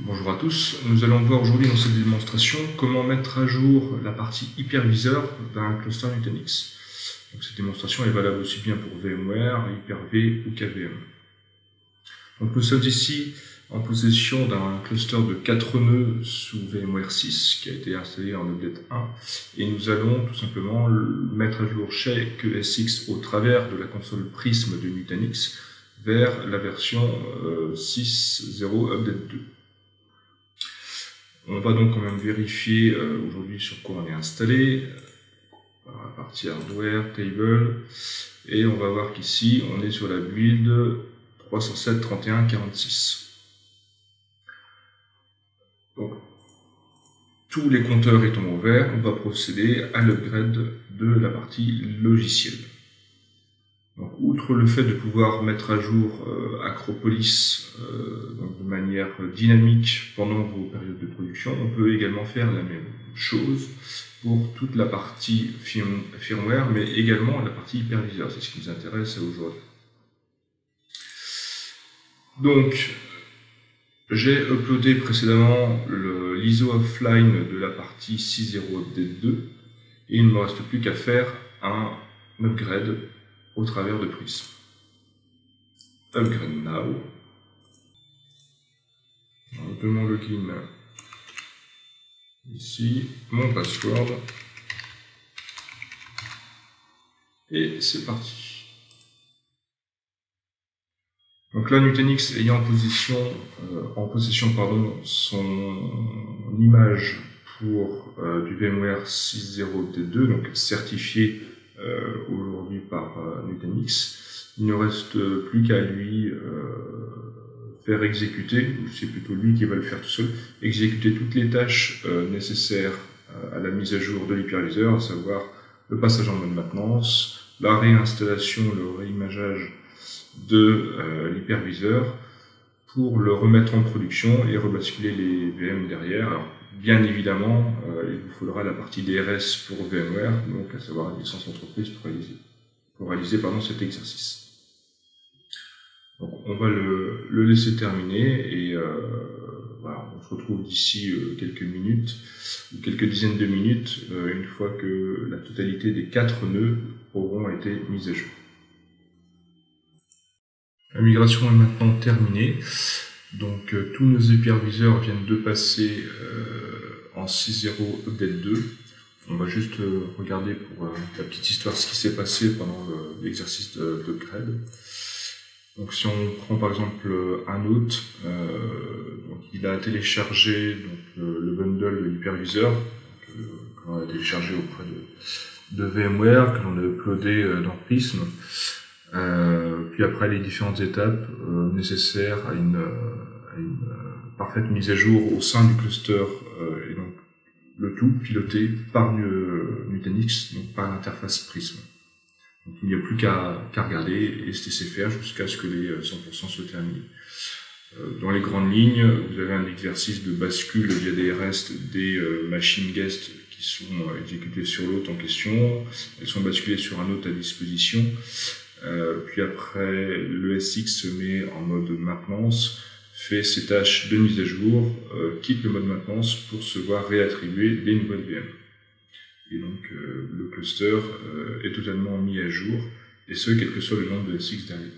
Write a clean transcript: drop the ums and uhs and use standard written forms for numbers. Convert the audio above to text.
Bonjour à tous, nous allons voir aujourd'hui dans cette démonstration comment mettre à jour la partie hyperviseur d'un cluster Nutanix. Donc cette démonstration est valable aussi bien pour VMware, Hyper-V ou KVM. Donc nous sommes ici en possession d'un cluster de 4 nœuds sous VMware 6 qui a été installé en Update 1 et nous allons tout simplement mettre à jour chaque ESX au travers de la console Prism de Nutanix vers la version 6.0 Update 2. On va donc quand même vérifier aujourd'hui sur quoi on est installé, par la partie hardware, table, et on va voir qu'ici on est sur la build 307.31.46. Donc tous les compteurs étant ouverts, on va procéder à l'upgrade de la partie logicielle. Donc, outre le fait de pouvoir mettre à jour Acropolis donc de manière dynamique pendant vos périodes de production, on peut également faire la même chose pour toute la partie firmware, mais également la partie hyperviseur. C'est ce qui nous intéresse aujourd'hui. Donc, j'ai uploadé précédemment l'ISO offline de la partie 6.0 Update 2 et il ne me reste plus qu'à faire un upgrade au travers de Prism. Upgrade now. De mon login ici, mon password et c'est parti. Donc là, Nutanix ayant en possession son image pour du VMware 6.0 Update 2, donc certifié aujourd'hui par Nutanix, il ne reste plus qu'à lui faire exécuter, ou c'est plutôt lui qui va le faire tout seul, exécuter toutes les tâches nécessaires à la mise à jour de l'hyperviseur, à savoir le passage en mode maintenance, la réinstallation, le réimageage de l'hyperviseur pour le remettre en production et rebasculer les VM derrière. Alors, bien évidemment, il vous faudra la partie DRS pour VMware, donc à savoir la licence entreprise pour réaliser cet exercice. Donc, on va le laisser terminer et voilà, on se retrouve d'ici quelques minutes ou quelques dizaines de minutes une fois que la totalité des 4 nœuds auront été mis à jour. La migration est maintenant terminée, donc tous nos hyperviseurs viennent de passer en 6.0 Update 2. On va juste regarder pour la petite histoire ce qui s'est passé pendant l'exercice d'upgrade. Donc si on prend par exemple un hôte, donc il a téléchargé le bundle de l'hyperviseur que l'on a téléchargé auprès de VMware, que l'on a uploadé dans Prism. Puis après les différentes étapes nécessaires à une parfaite mise à jour au sein du cluster et donc le tout piloté par Nutanix, donc par l'interface Prism. Donc il n'y a plus qu'à regarder et se laisser faire jusqu'à ce que les 100% soient terminés. Dans les grandes lignes, vous avez un exercice de bascule via des REST des machines guest qui sont exécutées sur l'hôte en question. Elles sont basculées sur un hôte à disposition. Puis après, le SX se met en mode maintenance, fait ses tâches de mise à jour, quitte le mode maintenance pour se voir réattribuer des nouvelles VM. Et donc le cluster est totalement mis à jour, et ce, quel que soit le nombre de SX derrière.